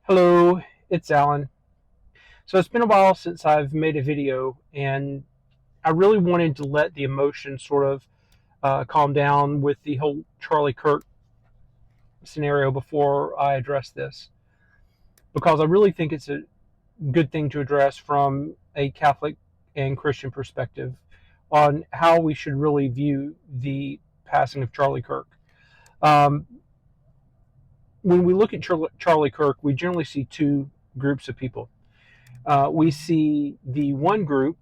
Hello, it's Alan. So it's been a while since I've made a video, and I really wanted to let the emotion sort of calm down with the whole Charlie Kirk scenario before I address this, because I really think it's a good thing to address from a Catholic and Christian perspective on how we should really view the passing of Charlie Kirk. Um, when we look at Charlie Kirk, we generally see two groups of people. We see the one group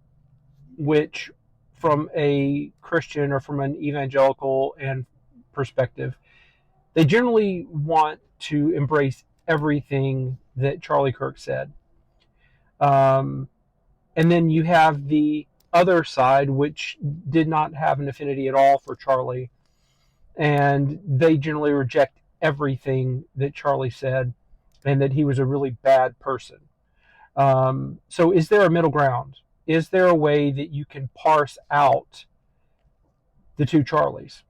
which, from a Christian or from an evangelical and perspective, they generally want to embrace everything that Charlie Kirk said. Um, and then you have the other side, which did not have an affinity at all for Charlie, and they generally reject everything that Charlie said, and that he was a really bad person. So, is there a middle ground? Is there a way that you can parse out the two Charlies?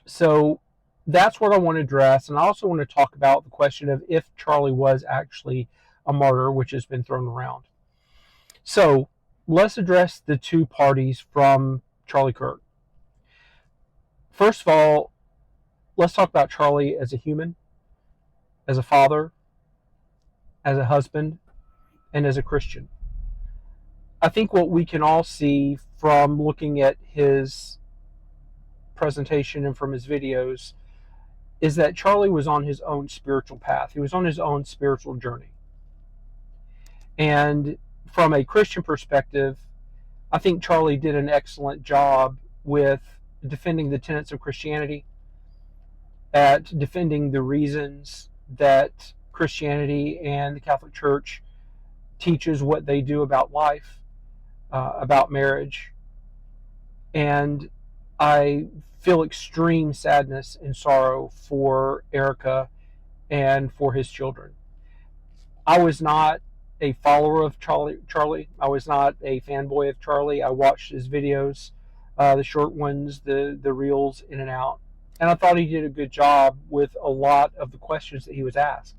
So that's what I want to address. And I also want to talk about the question of if Charlie was actually a martyr, which has been thrown around. So let's address the two parties from Charlie Kirk. First of all, let's talk about Charlie as a human, as a father, as a husband, and as a Christian. I think what we can all see from looking at his presentation and from his videos is that Charlie was on his own spiritual path. He was on his own spiritual journey. And from a Christian perspective, I think Charlie did an excellent job with defending the tenets of Christianity, at defending the reasons that Christianity and the Catholic Church teaches what they do about life, about marriage. And I feel extreme sadness and sorrow for Erica and for his children. I was not a follower of Charlie. I was not a fanboy of Charlie. I watched his videos, the short ones, the reels in and out, and I thought he did a good job with a lot of the questions that he was asked.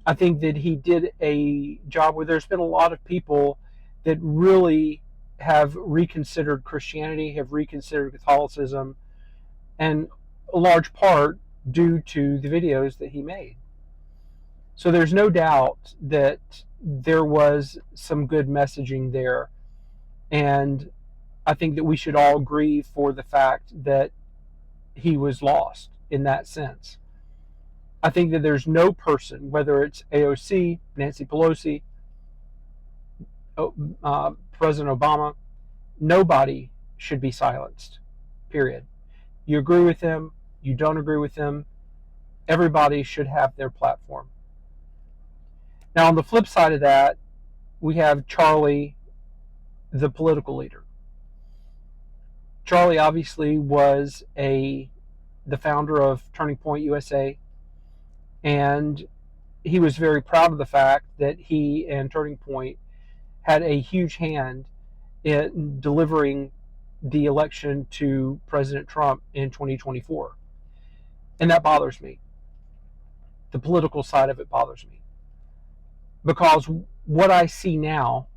I think that he did a job where there's been a lot of people that really have reconsidered Christianity, have reconsidered Catholicism, and a large part due to the videos that he made. So there's no doubt that there was some good messaging there. And I think that we should all grieve for the fact that he was lost in that sense. I think that there's no person, whether it's AOC, Nancy Pelosi, President Obama, nobody should be silenced, period. You agree with him, you don't agree with him, everybody should have their platform. Now, on the flip side of that, we have Charlie, the political leader. Charlie obviously was the founder of Turning Point USA, and he was very proud of the fact that he and Turning Point had a huge hand in delivering the election to President Trump in 2024. And that bothers me. The political side of it bothers me. Because what I see now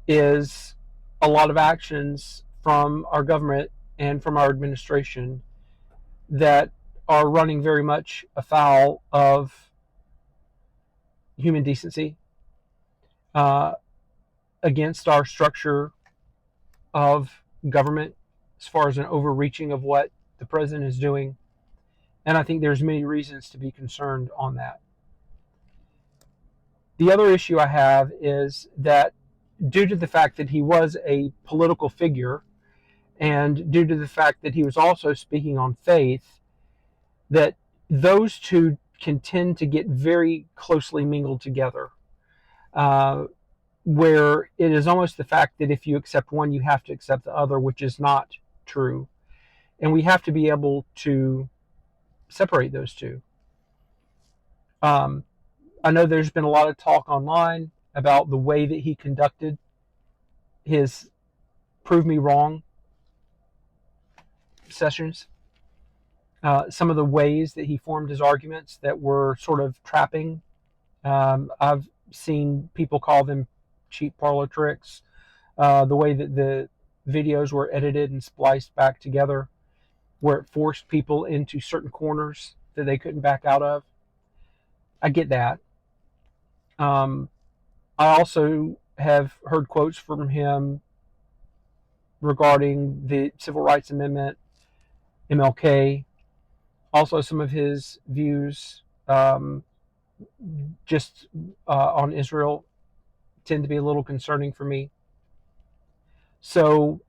is a lot of actions from our government and from our administration that are running very much afoul of human decency, against our structure of government, as far as an overreaching of what the president is doing. And I think there's many reasons to be concerned on that. The other issue I have is that due to the fact that he was a political figure, and due to the fact that he was also speaking on faith, that those two can tend to get very closely mingled together, where it is almost the fact that if you accept one, you have to accept the other, which is not true. And we have to be able to separate those two. I know there's been a lot of talk online about the way that he conducted his Prove Me Wrong sessions. some of the ways that he formed his arguments that were sort of trapping. I've seen people call them cheap parlor tricks. The way that the videos were edited and spliced back together, where it forced people into certain corners that they couldn't back out of. I get that. Um, I also have heard quotes from him regarding the Civil Rights Amendment, MLK, also some of his views just on Israel tend to be a little concerning for me. So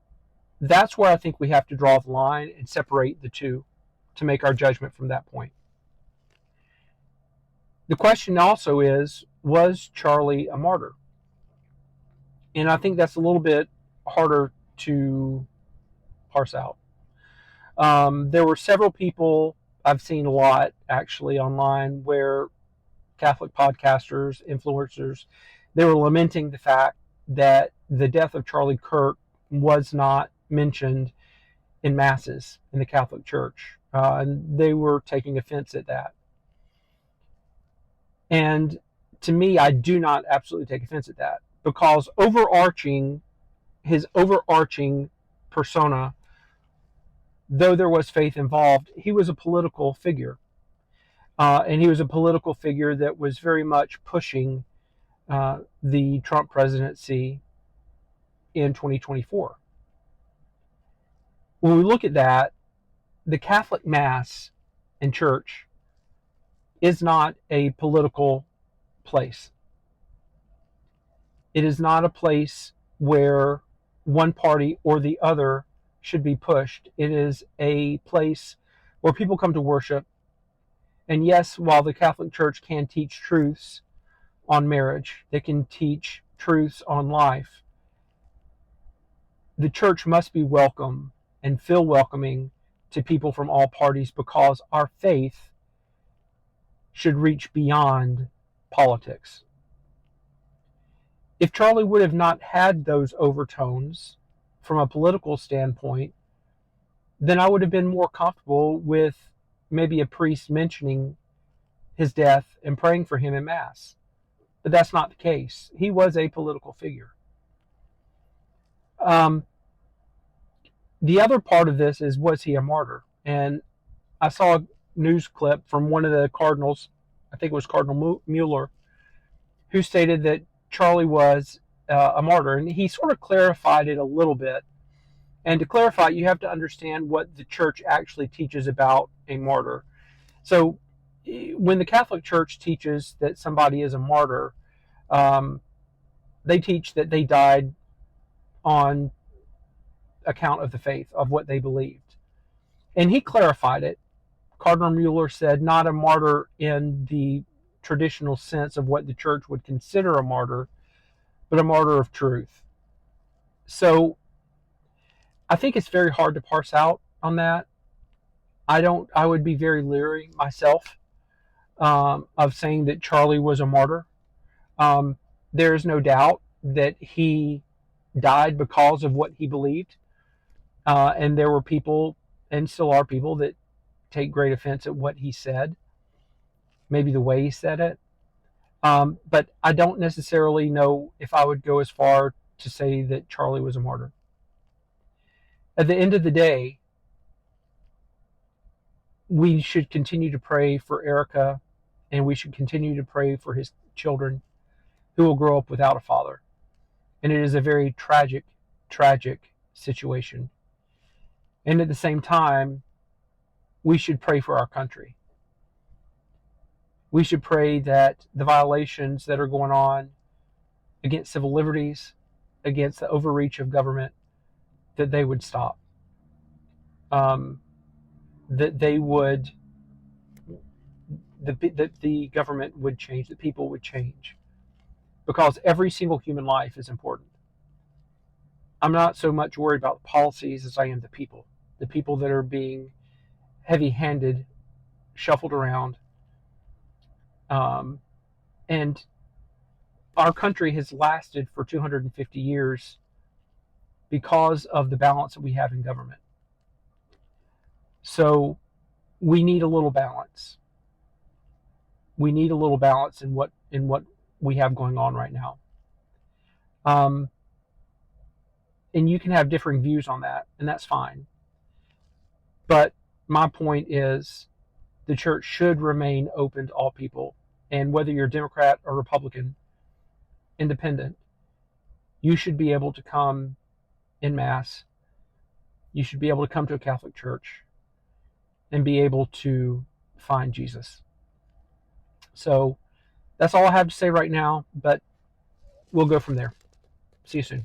that's where I think we have to draw the line and separate the two to make our judgment from that point. The question also is, was Charlie a martyr? And I think that's a little bit harder to parse out. There were several people, I've seen a lot actually online, where Catholic podcasters, influencers, they were lamenting the fact that the death of Charlie Kirk was not mentioned in masses in the Catholic Church. And they were taking offense at that. And to me, I do not absolutely take offense at that, because his overarching persona, though there was faith involved, he was a political figure. And he was a political figure that was very much pushing the Trump presidency in 2024. When we look at that, the Catholic Mass and Church is not a political place. It is not a place where one party or the other should be pushed. It is a place where people come to worship. And yes, while the Catholic Church can teach truths on marriage, they can teach truths on life, the church must be welcome and feel welcoming to people from all parties, because our faith should reach beyond politics. If Charlie would have not had those overtones from a political standpoint, then I would have been more comfortable with maybe a priest mentioning his death and praying for him in Mass. But that's not the case. He was a political figure. The other part of this is, was he a martyr? And I saw a news clip from one of the cardinals, I think it was Cardinal Mueller, who stated that Charlie was a martyr. And he sort of clarified it a little bit. And to clarify, you have to understand what the church actually teaches about a martyr. So when the Catholic Church teaches that somebody is a martyr, they teach that they died on account of the faith, of what they believed. And he clarified it. Cardinal Mueller said, not a martyr in the traditional sense of what the church would consider a martyr, but a martyr of truth. So I think it's very hard to parse out on that. I would be very leery myself of saying that Charlie was a martyr. There is no doubt that he died because of what he believed. And there were people, and still are people, that take great offense at what he said, maybe the way he said it. But I don't necessarily know if I would go as far to say that Charlie was a martyr. At the end of the day, we should continue to pray for Erica, and we should continue to pray for his children who will grow up without a father. And it is a very tragic, tragic situation. And at the same time, we should pray for our country. We should pray that the violations that are going on against civil liberties, against the overreach of government, that they would stop. That the government would change, that people would change. Because every single human life is important. I'm not so much worried about the policies as I am the people that are being heavy-handed, shuffled around. And our country has lasted for 250 years because of the balance that we have in government. So we need a little balance. We need a little balance in what we have going on right now. And you can have differing views on that, and that's fine. But my point is, the church should remain open to all people, and whether you're Democrat or Republican, independent, you should be able to come in Mass. You should be able to come to a Catholic church and be able to find Jesus. So that's all I have to say right now, but we'll go from there. See you soon.